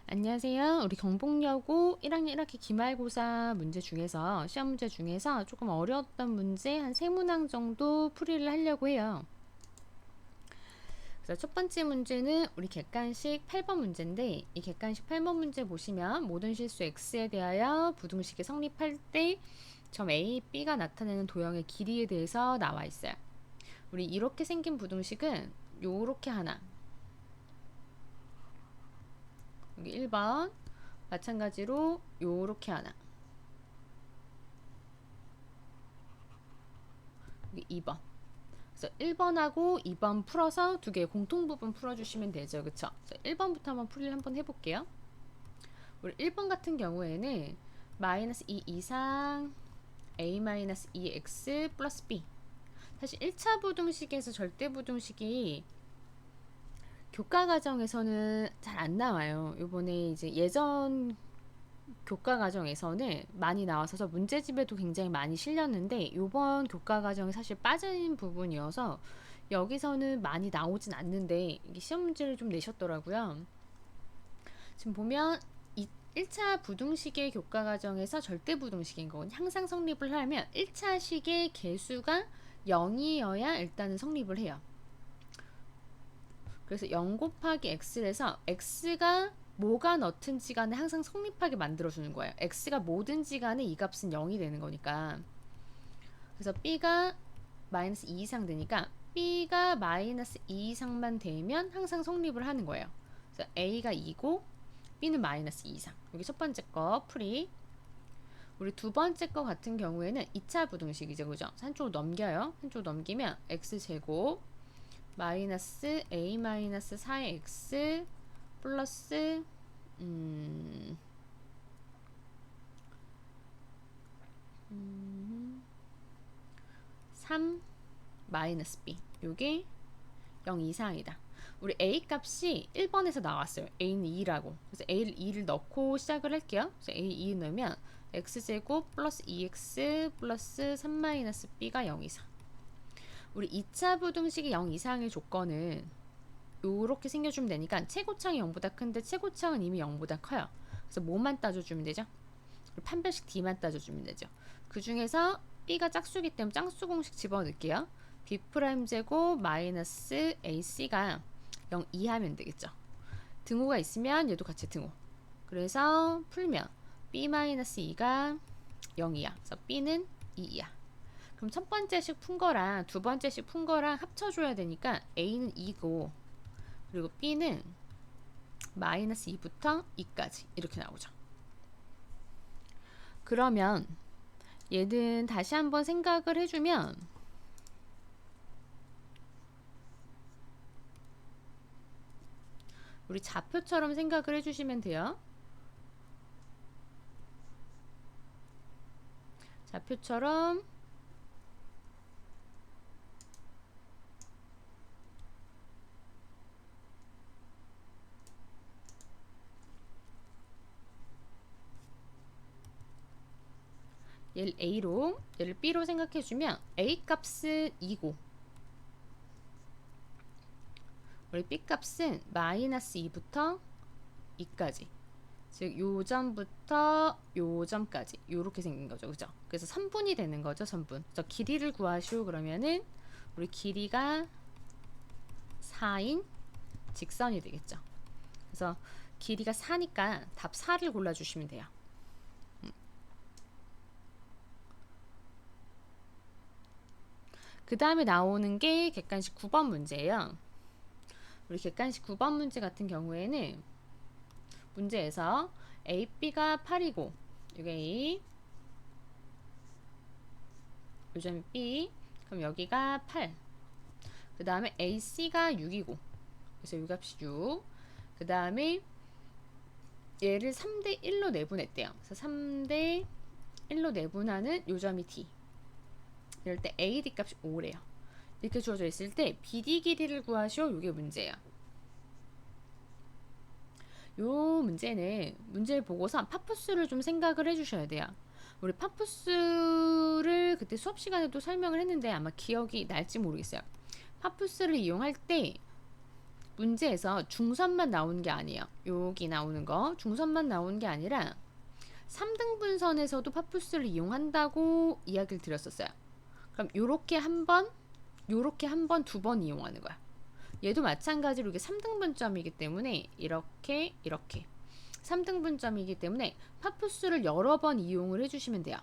안녕하세요. 우리 경복여고 1학년 1학기 기말고사 문제 중에서 시험 문제 중에서 조금 어려웠던 문제 한 3문항 정도 풀이를 하려고 해요. 그래서 첫 번째 문제는 우리 객관식 8번 문제인데 이 객관식 8번 문제 보시면 모든 실수 x에 대하여 부등식이 성립할 때 점 a, b가 나타내는 도형의 길이에 대해서 나와 있어요. 우리 이렇게 생긴 부등식은 요렇게 하나, 여기 1번 마찬가지로 요렇게 하나, 여기 2번. 그래서 1번하고 2번 풀어서 두 개의 공통 부분 풀어주시면 되죠. 그쵸? 1번부터 한번 풀이를 한번 해볼게요. 우리 1번 같은 경우에는 마이너스 2 이상 a 마이너스 2x 플러스 b. 사실 1차 부등식에서 절대 부등식이 교과 과정에서는 잘 안 나와요. 요번에 이제 예전 교과 과정에서는 많이 나와서 문제집에도 굉장히 많이 실렸는데 요번 교과 과정에 사실 빠진 부분이어서 여기서는 많이 나오진 않는데 이게 시험 문제를 좀 내셨더라고요. 지금 보면 1차 부등식의 교과 과정에서 절대 부등식인 건 항상 성립을 하면 1차 식의 개수가 0이어야 일단은 성립을 해요. 그래서 0 곱하기 x를 해서 x가 뭐가 넣든지 간에 항상 성립하게 만들어주는 거예요. x가 뭐든지 간에 이 값은 0이 되는 거니까. 그래서 b가 마이너스 2 이상 되니까 b가 마이너스 2 이상만 되면 항상 성립을 하는 거예요. 그래서 a가 2고 b는 마이너스 2 이상. 여기 첫 번째 거 풀이. 우리 두 번째 거 같은 경우에는 2차 부등식이죠. 그죠? 한쪽으로 넘겨요. 한쪽으로 넘기면 x제곱 마이너스 a 마이너스 4x 플러스 3 마이너스 b. 요게 0 이상이다. 우리 a 값이 1번에서 나왔어요. a는 2라고. 그래서 a를 2를 넣고 시작을 할게요. 그래서 a 2 넣으면 x제곱 플러스 2x 플러스 3 마이너스 b가 0 이상. 우리 2차 부등식이 0 이상의 조건은 요렇게 생겨주면 되니까 최고창이 0보다 큰데 최고창은 이미 0보다 커요. 그래서 뭐만 따져주면 되죠? 판별식 D만 따져주면 되죠. 그 중에서 B가 짝수기 때문에 짝수 공식 집어넣을게요. B 프라임 제곱 마이너스 AC가 0 이하면 되겠죠. 등호가 있으면 얘도 같이 등호. 그래서 풀면 B 마이너스 2가 0 이하. 그래서 B는 2 이하. 그럼 첫 번째씩 푼 거랑 두 번째씩 푼 거랑 합쳐줘야 되니까 A는 2고 그리고 B는 마이너스 2부터 2까지 이렇게 나오죠. 그러면 얘는 다시 한번 생각을 해주면 우리 좌표처럼 생각을 해주시면 돼요. 좌표처럼 얘를 A로 얘를 B로 생각해주면 A 값은 2고 우리 B 값은 마이너스 2부터 2까지 즉 요점부터 요점까지 요렇게 생긴 거죠. 그죠? 그래서 3분이 되는 거죠. 3분. 그래서 길이를 구하시오 그러면은 우리 길이가 4인 직선이 되겠죠. 그래서 길이가 4니까 답 4를 골라주시면 돼요. 그 다음에 나오는 게 객관식 9번 문제예요. 우리 객관식 9번 문제 같은 경우에는 문제에서 A, B가 8이고 이게 A, 요점이 B, 그럼 여기가 8. 그 다음에 AC가 6이고 그래서 이 값이 6. 그 다음에 얘를 3대 1로 내분했대요. 그래서 3대 1로 내분하는 요점이 D. 이럴 때 AD 값이 5래요. 이렇게 주어져 있을 때 BD 길이를 구하시오. 이게 문제예요. 요 문제는 문제를 보고서 파푸스를 좀 생각을 해주셔야 돼요. 우리 파푸스를 그때 수업 시간에도 설명을 했는데 아마 기억이 날지 모르겠어요. 파푸스를 이용할 때 문제에서 중선만 나오는 게 아니에요. 여기 나오는 거 중선만 나오는 게 아니라 3등분선에서도 파푸스를 이용한다고 이야기를 드렸었어요. 그럼 요렇게 한 번, 요렇게 한 번, 두 번 이용하는 거야. 얘도 마찬가지로 이게 3등분점이기 때문에 이렇게 3등분점이기 때문에 파푸스를 여러 번 이용을 해주시면 돼요.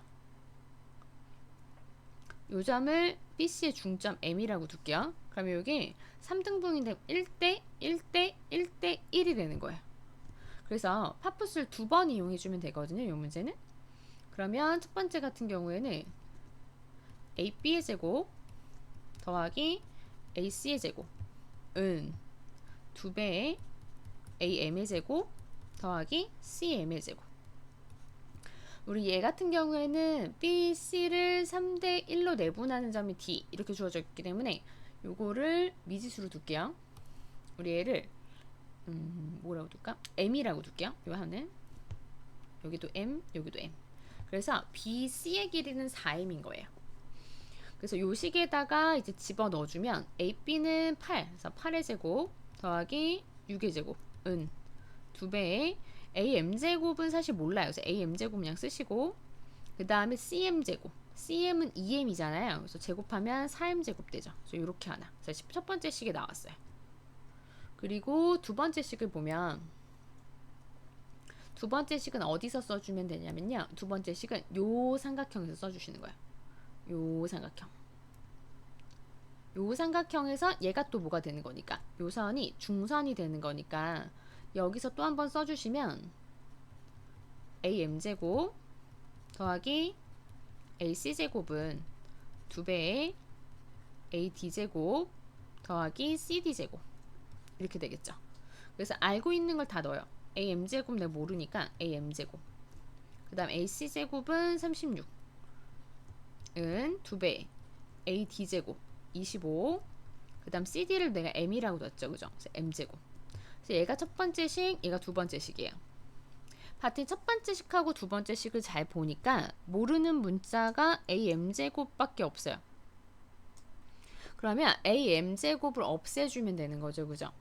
요 점을 BC의 중점 M이라고 둘게요. 그러면 여기 3등분인데 1대 1대 1대 1이 되는 거예요. 그래서 파푸스를 두 번 이용해주면 되거든요. 이 문제는. 그러면 첫 번째 같은 경우에는 AB의 제곱 더하기 AC의 제곱은 2배의 AM의 제곱 더하기 CM의 제곱. 우리 얘 같은 경우에는 BC를 3대 1로 내분하는 점이 D 이렇게 주어져 있기 때문에 요거를 미지수로 둘게요. 우리 얘를 뭐라고 둘까? M이라고 둘게요. 요 하는 여기도 M, 여기도 M. 그래서 BC의 길이는 4M인 거예요. 그래서 요 식에다가 이제 집어 넣어주면 AB는 8, 그래서 8의 제곱 더하기 6의 제곱은 2배의 AM제곱은 사실 몰라요. 그래서 AM제곱 그냥 쓰시고 그 다음에 CM제곱 CM은 2M이잖아요. 그래서 제곱하면 4M제곱 되죠. 그래서 이렇게 하나. 그래서 첫 번째 식이 나왔어요. 그리고 두 번째 식을 보면 두 번째 식은 어디서 써주면 되냐면요. 두 번째 식은 요 삼각형에서 써주시는 거예요. 요 삼각형. 요 삼각형에서 얘가 또 뭐가 되는 거니까 요 선이 중선이 되는 거니까 여기서 또 한번 써주시면 AM제곱 더하기 AC제곱은 2배의 AD제곱 더하기 CD제곱 이렇게 되겠죠. 그래서 알고 있는 걸 다 넣어요. AM제곱 내가 모르니까 AM제곱 그 다음 AC제곱은 36은 2배 AD제곱 25 그 다음 CD를 내가 M이라고 뒀죠. 그죠? 그래서 M제곱. 그래서 얘가 첫 번째 식, 얘가 두 번째 식이에요. 하여튼 첫 번째 식하고 두 번째 식을 잘 보니까 모르는 문자가 AM제곱밖에 없어요. 그러면 AM제곱을 없애주면 되는 거죠. 그죠?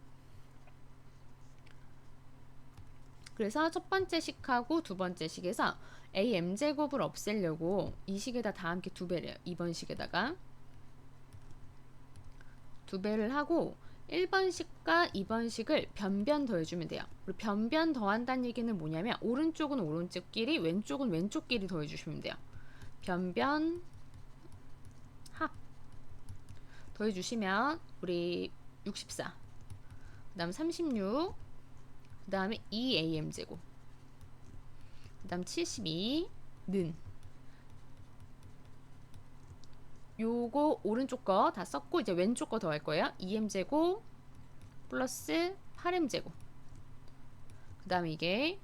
그래서 첫 번째 식하고 두 번째 식에서 AM제곱을 없애려고 이 식에다 다 함께 2배래요. 2번 식에다가 2배를 하고 1번 식과 2번 식을 변변 더해주면 돼요. 우리 변변 더한다는 얘기는 뭐냐면 오른쪽은 오른쪽끼리 왼쪽은 왼쪽끼리 더해주시면 돼요. 변변 합 더해주시면 우리 64 그 다음 36 그 다음에 2AM제곱 그 다음 72는 요거 오른쪽 거 다 썼고 이제 왼쪽 거 더 할 거예요. 2m제곱 플러스 8m제곱 그 다음에 이게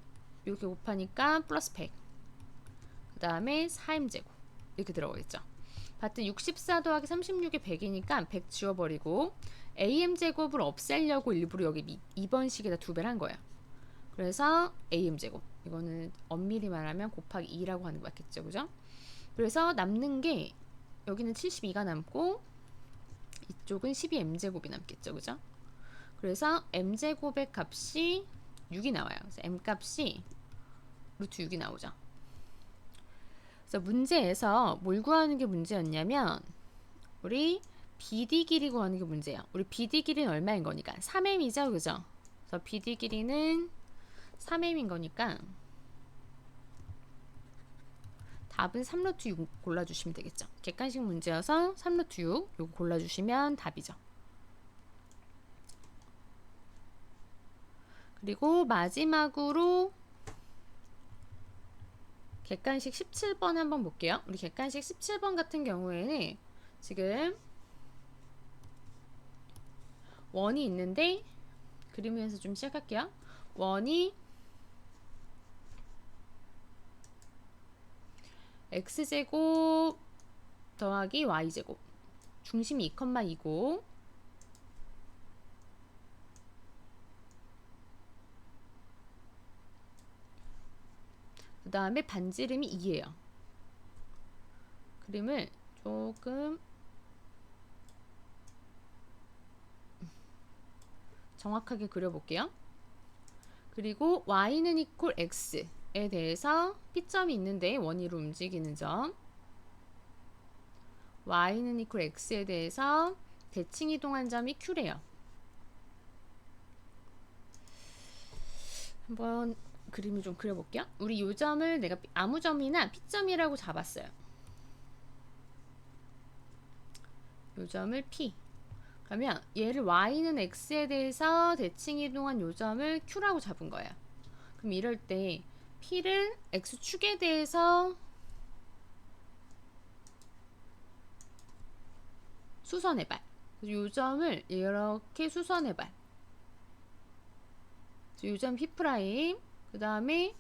이렇게 곱하니까 플러스 100 그 다음에 4m제곱 이렇게 들어가겠죠. 하여튼 64 더하기 36이 100이니까 100 지워버리고 am제곱을 없애려고 일부러 여기 2번 식에다 2배를 한 거예요. 그래서 am제곱 이거는 엄밀히 말하면 곱하기 2라고 하는 거 맞겠죠. 그죠? 그래서 남는 게 여기는 72가 남고 이쪽은 12m제곱이 남겠죠. 그죠? 그래서 m제곱의 값이 6이 나와요. 그래서 m값이 루트 6이 나오죠. 그래서 문제에서 뭘 구하는 게 문제였냐면 우리 BD 길이 구하는 게 문제예요. 우리 BD 길이는 얼마인 거니까 3m이죠. 그죠? 그래서 BD 길이는 3m인 거니까 답은 3루트 6 골라주시면 되겠죠. 객관식 문제여서 3루트 6 요거 골라주시면 답이죠. 그리고 마지막으로 객관식 17번 한번 볼게요. 우리 객관식 17번 같은 경우에는 지금 원이 있는데 그리면서 좀 시작할게요. 원이 x제곱 더하기 y제곱 중심이 2,2고 그 다음에 반지름이 2예요. 그림을 조금 정확하게 그려볼게요. 그리고 y는 equal x에 대해서 P점이 있는데 원위로 움직이는 점, y는 equal x에 대해서 대칭 이동한 점이 q래요. 한번 그림을 좀 그려볼게요. 우리 이 점을 내가 아무 점이나 P점이라고 잡았어요. 이 점을 P. 그러면 얘를 y는 x에 대해서 대칭 이동한 요 점을 q라고 잡은 거예요. 그럼 이럴 때 p를 x축에 대해서 수선해봐요. 요 점을 이렇게 수선해봐요. 요 점 p', 그 다음에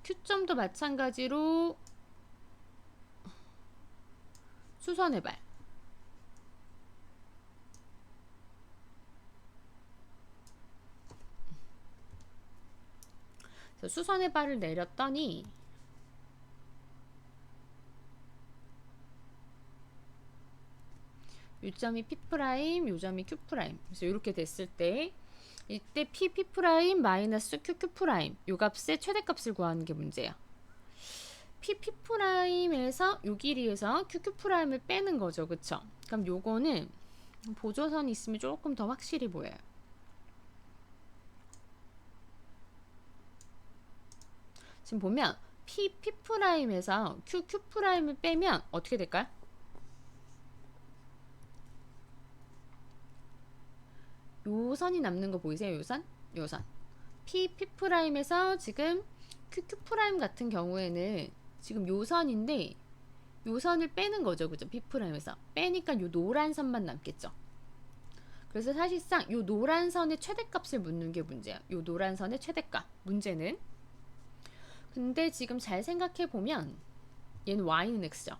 q점도 마찬가지로 수선해봐요. 수선의 발을 내렸더니 요점이 P', 요점이 Q'. 그래서 이렇게 됐을 때 이때 P', 마이너스 Q', 요 값의 최대값을 구하는 게 문제야. P'에서 요 길이에서 QQ'을 빼는 거죠. 그쵸? 그럼 요거는 보조선이 있으면 조금 더 확실히 보여요. 지금 보면 P'에서 QQ'을 빼면 어떻게 될까요? 요 선이 남는 거 보이세요? 요 선? 요 선. P'에서 지금 QQ' 같은 경우에는 지금 요 선인데 요 선을 빼는 거죠. 그죠? P'에서. 빼니까 요 노란 선만 남겠죠. 그래서 사실상 요 노란 선의 최대값을 묻는 게 문제야. 요 노란 선의 최대값. 문제는. 근데 지금 잘 생각해 보면 얘는 y는 x죠.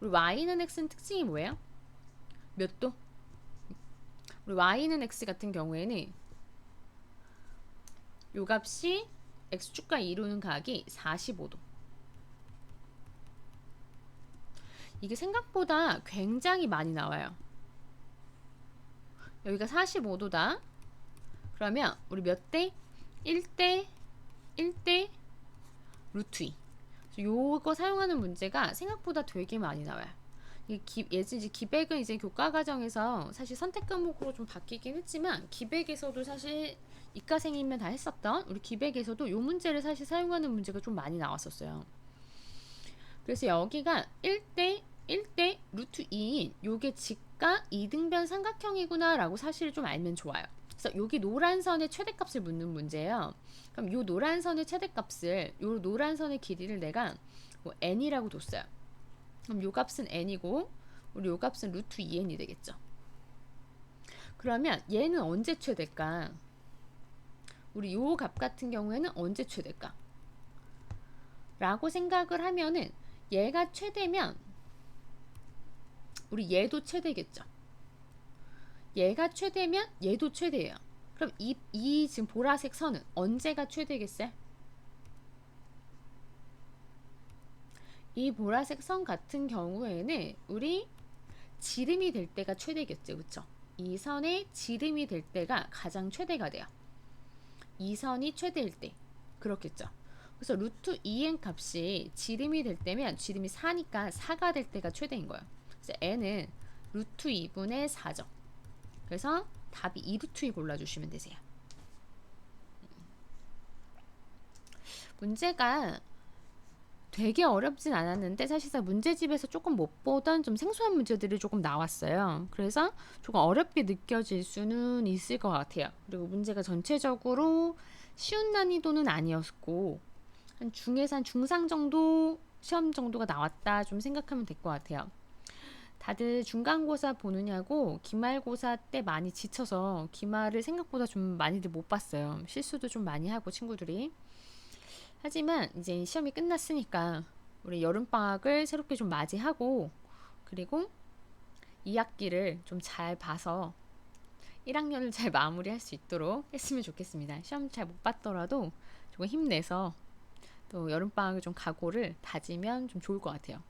우리 y는 x는 특징이 뭐예요? 몇 도? 우리 y는 x 같은 경우에는 요 값이 x축과 이루는 각이 45도. 이게 생각보다 굉장히 많이 나와요. 여기가 45도다. 그러면 우리 몇 대? 1대 1대 루트 2. 요거 사용하는 문제가 생각보다 되게 많이 나와요. 예전 이제 기백은 이제 교과 과정에서 사실 선택 과목으로 좀 바뀌긴 했지만 기백에서도 사실 이과생이면 다 했었던 우리 기백에서도 요 문제를 사실 사용하는 문제가 좀 많이 나왔었어요. 그래서 여기가 1대 루트 2인 요게 직각 이등변 삼각형이구나 라고 사실을 좀 알면 좋아요. 그래서 여기 노란 선의 최대값을 묻는 문제예요. 그럼 요 노란 선의 최대값을 요 노란 선의 길이를 내가 뭐 n이라고 뒀어요. 그럼 요 값은 n이고 우리 요 값은 루트 2n이 되겠죠. 그러면 얘는 언제 최대일까? 우리 요 값 같은 경우에는 언제 최대일까? 라고 생각을 하면은 얘가 최대면 우리 얘도 최대겠죠. 얘가 최대면 얘도 최대예요. 그럼 이 지금 보라색 선은 언제가 최대겠어요? 이 보라색 선 같은 경우에는 우리 지름이 될 때가 최대겠죠. 그쵸? 이 선의 지름이 될 때가 가장 최대가 돼요. 이 선이 최대일 때. 그렇겠죠. 그래서 루트 2n 값이 지름이 될 때면 지름이 4니까 4가 될 때가 최대인 거예요. 그래서 n은 루트 2분의 4죠. 그래서 답이 2루트 2 골라주시면 되세요. 문제가 되게 어렵진 않았는데 사실상 문제집에서 조금 못 보던 좀 생소한 문제들이 조금 나왔어요. 그래서 조금 어렵게 느껴질 수는 있을 것 같아요. 그리고 문제가 전체적으로 쉬운 난이도는 아니었고 한 중에서 한 중상 정도 시험 정도가 나왔다 좀 생각하면 될 것 같아요. 다들 중간고사 보느냐고 기말고사 때 많이 지쳐서 기말을 생각보다 좀 많이들 못 봤어요. 실수도 좀 많이 하고 친구들이. 하지만 이제 시험이 끝났으니까 우리 여름방학을 새롭게 좀 맞이하고 그리고 2학기를 좀 잘 봐서 1학년을 잘 마무리할 수 있도록 했으면 좋겠습니다. 시험 잘 못 봤더라도 조금 힘내서 또 여름방학을 좀 각오를 다지면 좀 좋을 것 같아요.